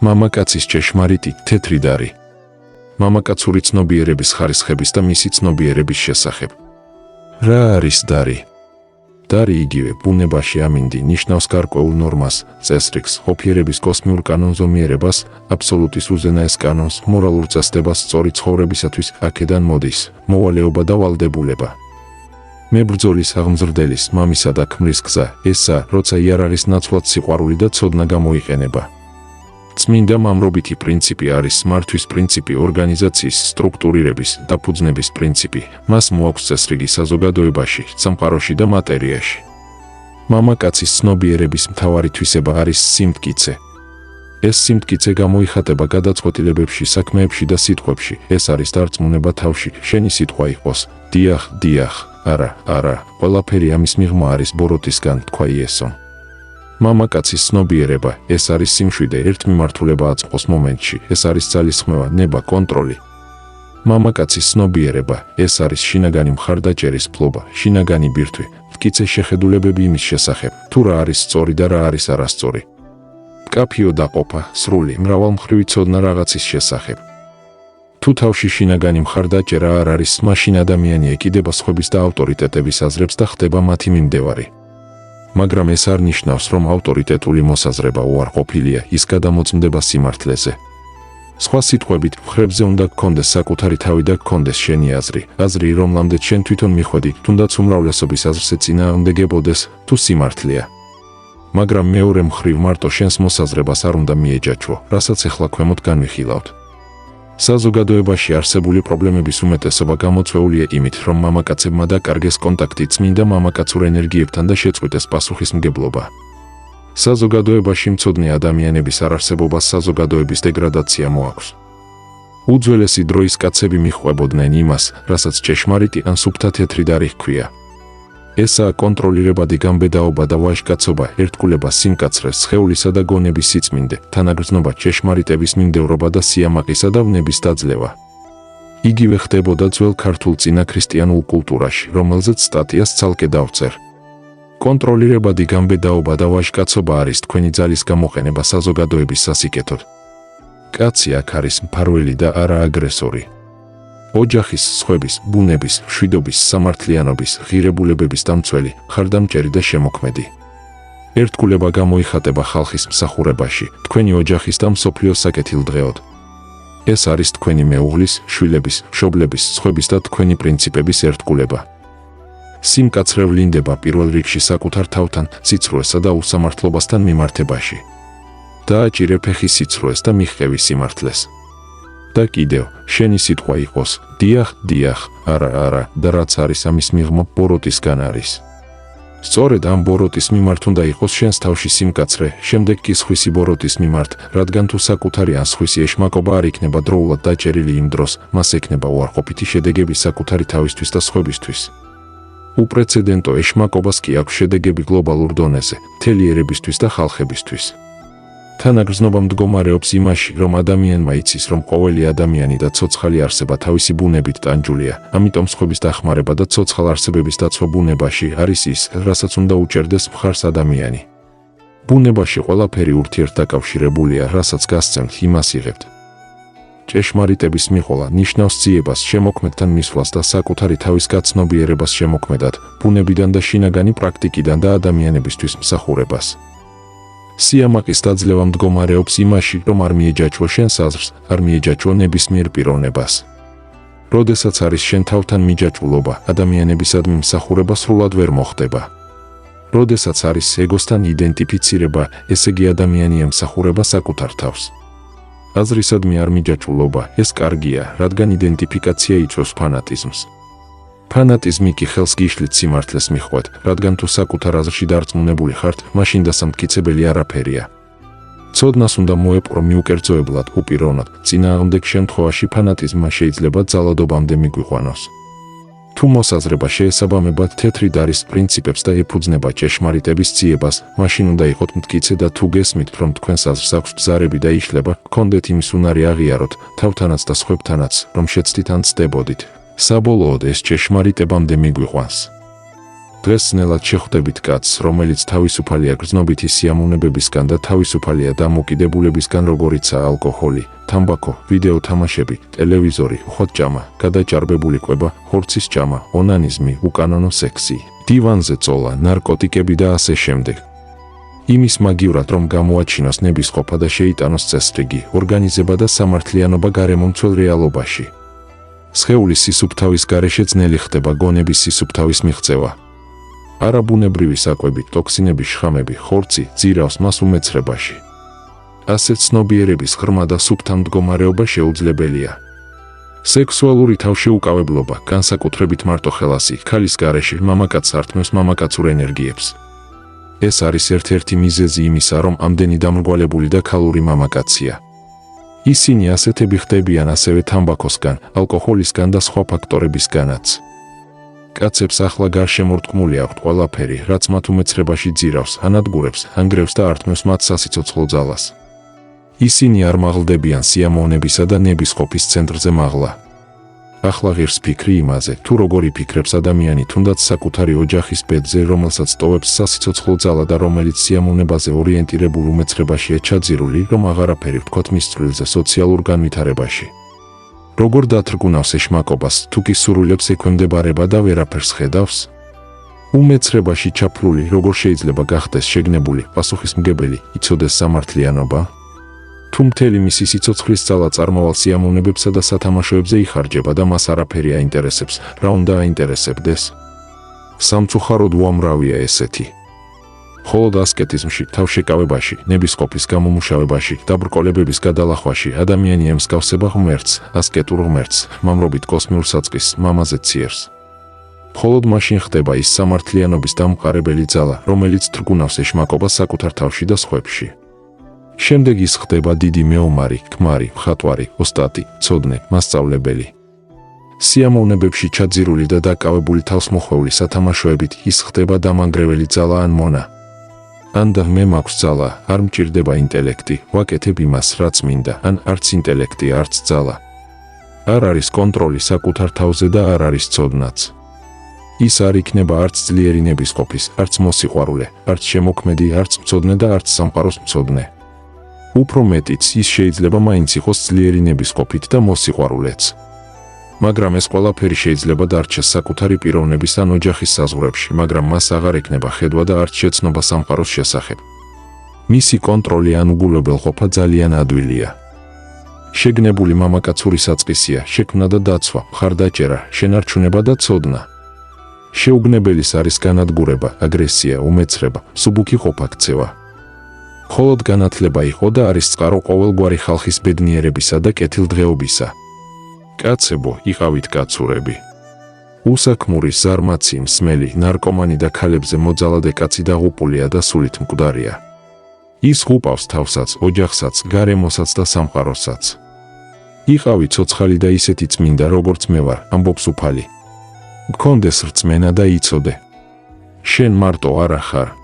მამაკაცის ჭეშმარიტი, თეთრი დარი. მამაკაცური ცნობიერების ხარისხების და მისი ცნობიერების შესახებ. რა არის დარი? დარი იგივე ბუნებაში ამინდი ნიშნავს გარკვეულ ნორმას, წესრიგს, ყოფიერების კოსმიურ კანონზომიერებას, აბსოლუტის უზენაეს კანონს, მორალურ წესდებას სწორი ცხოვრებისათვის აქედან მოდის მოვალეობა და ვალდებულება. მებრძოლის აღმზრდელის, მამისა და ქმრის გზა ესა, როცა იარაღის ნაცვლად სიყვარული და ცოდნა გამოიყენება. წმინდა მამრობითი პრინციპი არის მართვის პრინციპი, ორგანიზაციის, სტრუქტურირების, დაფუძნების პრინციპი. მას მოაქვს წესრიგი საზოგადოებაში, სამყაროში და მატერიაში. მამაკაცის ცნობიერების მთავარი თვისება არის სიმტკიცე. ეს სიმტკიცე გამოიხატება გადაწყვეტილებებში, საქმეებში და სიტყვებში. ეს არის დარწმუნება თავში, შენი სიტყვა იყოს დიახ, დიახ, არა, არა, ყველაფერი ამის მიღმა არის ბოროტისგან, თქვა იესომ. მამაკაცის ცნობიერება, ეს არის სიმშვიდე, ერთმიმართულება აწყოს მომენტში, ეს არის ძალისხმევა, ნება, კონტროლი. მამაკაცის ცნობიერება, ეს არის შინაგანი მხარდაჭერის ფლობა, შინაგანი ბირთვი, მტკიცე შეხედულებები იმის შესახებ, თუ რა არის სწორი და რა არის არასწორი. მკაფიო დაყოფა, სრული, მრავალმხრივი ცოდნა რაღაცის შესახებ. თუ თავში შინაგანი მხარდაჭერა არ არის, მაშინ ადამიანი ეკიდება სხვების და ავტორიტეტების აზრებს და ხდება მათი მიმდევარი. მაგრამ ეს არ ნიშნავს, რომ ავტორიტეტული მოსაზრება უარყოფილია, ის გადამოწმდება სიმართლეზე. სხვა სიტყვებით, მხრებზე უნდა გქონდეს საკუთარი თავი და გქონდეს შენი აზრი, აზრი, რომლამდეც შენ თვითონ მიხვედი, თუნდაც უმრავლესობის აზრს ეწინააღმდეგებოდეს, თუ სიმართლეა. მაგრამ მეორე მხრივ მარტო შენს მოსაზრებას არ უნდა მიეჯაჭვო, რასაც ეხლა ქვემოთ განვიხილავთ. საზოგადოებაში არსებული პრობლემების უმეტესობა გამოწვეულია იმით, რომ მამაკაცებმა დაკარგეს კონტაქტი წმინდა მამაკაცურ ენერგიებთან და შეწყვიტეს პასუხისმგებლობა. საზოგადოებაში მცოდნე ადამიანების არარსებობას საზოგადოების დეგრადაცია მოაქვს. უძველესი დროის კაცები მიჰყვებოდნენ იმას, რასაც ჭეშმარიტი ან სუფთა თეთრი დარი ჰქვია. ესაა კონტროლირებადი გამბედაობა და ვაჟკაცობა, ერთგულება, სიმკაცრე, სხეულისა და გონების სიწმინდე, თანაგრძნობა, ჭეშმარიტების მიმდევრობა და სიამაყისა და ვნების დაძლევა. იგივე ხდებოდა ძველ ქართულ წინა ქრისტიანულ კულტურაში, რომელზეც სტატიას ცალკე დავწერ. კონტროლირებადი გამბედაობა და ვაჟკაცობა არის თქვენი ძალის გამოყენება საზოგადოების სასიკეთოდ. კაცი აქ არის მფარველი და არა აგრესორი. ოჯახის, სხვების, ბუნების, მშვიდობის, სამართლიანობის, ღირებულებების დამცველი, ხარდამჭერი და შემოქმედი. ერთგულება გამოიხატება ხალხის მსახურებაში, თქვენი ოჯახის და მსოფლიოს საკეთილდღეოდ. ეს არის თქვენი მეუღლის, შვილების, მშობლების, სხვების და თქვენი პრინციპების ერთგულება. სიმკაცრე ვლინდება პირველ რიგში საკუთარ თავთან, სიცრუესა და უსამართლობასთან მიმართებაში. დააჭირე ფეხი სიცრუეს და მიჰყევი სიმართლეს. და კიდევ, შენი სიტყვა იყოს დიახ, დიახ, არა, არა, და რაც არის ამის მიღმა ბოროტისგან არის. სწორედ ამ ბოროტის მიმართ უნდა იყოს შენს თავში სიმკაცრე, შემდეგ კი სხვისი ბოროტის მიმართ, რადგან თუ საკუთარი ან სხვისი ეშმაკობა არ იქნება დროულად დაჭერილი იმ დროს, მას ექნება უარყოფითი შედეგები საკუთარი თავისთვის და სხვებისთვის. უპრეცედენტო ეშმაკობას კი აქვს შედეგები გლობალურ დონეზე, მთელი ერებისთვის და ხალხებისთვის. თანაგრძნობა მდგომარეობს იმაში, რომ ადამიანმა იცის, რომ ყოველი ადამიანი და ცოცხალი არსება თავისი ბუნებით ტანჯულია, ამიტომ სხვების დახმარება და ცოცხალ არსებების დაცვა ბუნებაში არის ის, რასაც უნდა უჭერდეს მხარს ადამიანი. ბუნებაში ყველაფერი ურთიერთდაკავშირებულია, რასაც გასცემთ, იმას იღებთ. ჭეშმარიტების მიყოლა ნიშნავს ძიებას, შემოქმედთან მისვლას და საკუთარი თავის გაცნობიერებას შემოქმედად, ბუნებიდან და შინაგანი პრაქტიკიდან და ადამიანებისთვის მსახურებას. სიამაყის დაძლევა მდგომარეობს იმაში, რომ არ მიეჯაჭვო შენს აზრს, არ მიეჯაჭვო ნებისმიერ პიროვნებას. როდესაც არის შენ თავთან მიჯაჭვულობა, ადამიანებისადმი მსახურება სრულად ვერ მოხდება. როდესაც არის ეგოსთან იდენტიფიცირება, ესე იგი ადამიანი ემსახურება საკუთარ თავს. აზრისადმი არ მიჯაჭვულობა, ეს კარგია, რადგან იდენტიფიკაცია იწვევს ფანატიზმს. ფანატიზმი კი ხელს გიშლით სიმართლეს მიხვედ, რადგან თუ საკუთარ აზრში დარწმუნებული ხართ, მაშინ დასამტკიცებელი არაფერია. ცოდნას უნდა მოეპყრო მიუკერძოებლად, უპიროვნად, წინააღმდეგ შემთხვევაში ფანატიზმმა შეიძლება ძალადობამდე მიგვიყვანოს. თუ მოსაზრება შეესაბამება თეთრი დარის პრინციპებს და ეფუძნება ჭეშმარიტების ძიებას, მაშინ უნდა იყოთ მტკიცე და თუ გესმით, რომ თქვენს აზრს აქვს ბზარები და იშლება, გქონდეთ იმის უნარი აღიაროთ, თავთანაც და სხვებთანაც, რომ შეცდით ან ცდებოდით. საბოლოოდ ეს ჭეშმარიტებამდე მიგვიყვანს. დღეს ნელად შეხვდებით კაცს, რომელიც თავისუფალია გრძნობითი სიამოვნებებისგან და თავისუფალია დამოკიდებულებისგან, როგორიცაა ალკოჰოლი, თამბაქო, ვიდეო თამაშები, ტელევიზორი, უხოთჭამა, გადაჭარბებული კვება, ხორცის ჭამა, ონანიზმი, უკანონო სექსი, დივანზე წოლა, ნარკოტიკები და ასე შემდეგ. იმის მაგივრად, რომ გამოაჩინოს ნებისყოფა და შეიტანოს წესრიგი, ორგანიზება და სამართლიანობა გარემომცველ რეალობაში. სხეულის სისუფთავის გარეშე ძნელი ხდება გონების სისუფთავის მიღწევა. არაბუნებრივი საკვები, ტოქსინების შხამები, ხორცი ძირავს მას უმეცრებაში. ასეთ ცნობიერების ღრმა და სუფთა მდგომარეობა შეუძლებელია. სექსუალური თავშეუკავებლობა, განსაკუთრებით მარტოხელასი, ქალის გარეშე მამაკაცს ართმევს მამაკაცურ ენერგიებს. ეს არის ერთ-ერთი მიზეზი იმისა, რომ ამდენი დამრგვალებული და ქალური მამაკაცია. ისინი ასეთები ხდებიან ასევე თამბაქოსგან, ალკოჰოლისგან და სხვა ფაქტორებისგანაც. კაცებს ახლა გარშემორტყმული აქვთ ყველაფერი, რაც მათ უმეცრებაში ძირავს, ანადგურებს, ანგრევს და ართმევს მათ სასიცოცხლო ძალას. ისინი არ მაღლდებიან სიამოვნებისა და ნებისყოფის ცენტრზე მაღლა. ახლა ღირს ფიქრი იმაზე, თუ როგორ იფიქრებს ადამიანი თუნდაც საკუთარი ოჯახის ბედზე, რომელსაც ტოვებს სასიცოცხლო ძალა და რომელიც სიამოვნებაზე ორიენტირებულ უმეცრებაშია ჩაძირული, რომ აღარაფერი ვთქვათ მის წვლილზე სოციალურ განვითარებაში. როგორ დათრგუნავს ეშმაკობას, თუ კი სურვილებს ექვემდებარება და ვერაფერს ხედავს? უმეცრებაში ჩაფლული როგორ შეიძლება გახდეს შეგნებული, პასუხისმგებელი, იცოდეს სამართლიანობა? თუ მთელი მისი სიცოცხლის ძალა წარმავალ სიამოვნებებსა და სათამაშოებზე იხარჯება და მას არაფერი აინტერესებს, რა უნდა აინტერესებდეს? სამწუხაროდ უამრავია ესეთი. მხოლოდ ასკეტიზმში, თავშეკავებაში, ნებისყოფის გამომუშავებაში, დაბრკოლებების გადალახვაში ადამიანი ემსგავსება ღმერთს, ასკეტურ ღმერთს, მამრობით კოსმიურ საწყისს, მამაზე ციერს. მხოლოდ მაშინ ხდება ის სამართლიანობის დამყარებელი ძალა, რომელიც თრგუნავს ეშმაკობას საკუთარ თავში და სხვებში. შემდეგ ის ხდება დიდი მეომარი, ქმარი, მხატვარი, ოსტატი, ცოდნე, მასწავლებელი. სიამოვნებებში ჩაძირული და დაკავებული თავსმოხვეული სათამაშოებით ის ხდება დამანგრეველი ძალა ან მონა. ან და მე მაქვს ძალა, არ მჭირდება ინტელექტი, ვაკეთებ იმას, რაც მინდა, ან არც ინტელექტი, არც ძალა. არ არის კონტროლი საკუთარ თავზე და არ არის ცოდნაც. ის არ იქნება არც ძლიერი ნებისყოფის, არც მოსიყვარულე, არც შემოქმედი, არც მცოდნე და არც სამყაროს მცოდნე. უფრო მეტიც, ის შეიძლება მაინც იყოს ძლიერი ნებისყოფით და მოსიყვარულეც. მაგრამ ეს ყველაფერი შეიძლება დარჩეს საკუთარი პიროვნების ან ოჯახის საზღვრებში, მაგრამ მას აღარ ექნება ხედვა და არც შეცნობა სამყაროს შესახებ. მისი კონტროლი ან უგულებელყოფა ძალიან ადვილია. შეგნებული მამაკაცური საწყისია, შექმნა და დაცვა, მხარდაჭერა, შენარჩუნება და ცოდნა. შეუგნებელის არის განადგურება, აგრესია, უმეცრება, მსუბუქი ყოფა-ქცევა. მხოლოდ განათლება იყო და არის წყარო ყოველგვარი ხალხის ბედნიერებისა და კეთილდღეობისა. კაცებო, იყავით კაცურები. უსაქმური, ზარმაცი, მსმელი, ნარკომანი და ქალებზე მოძალადე კაცი დაღუპულია და სულით მკვდარია. ის ღუპავს თავსაც, ოჯახსაც, გარემოსაც და სამყაროსაც. იყავი ცოცხალი და ისეთი წმინდა, როგორც მე ვარ, ამბობს უფალი. გქონდეს რწმენა და იცოდე. შენ მარტო არა ხარ.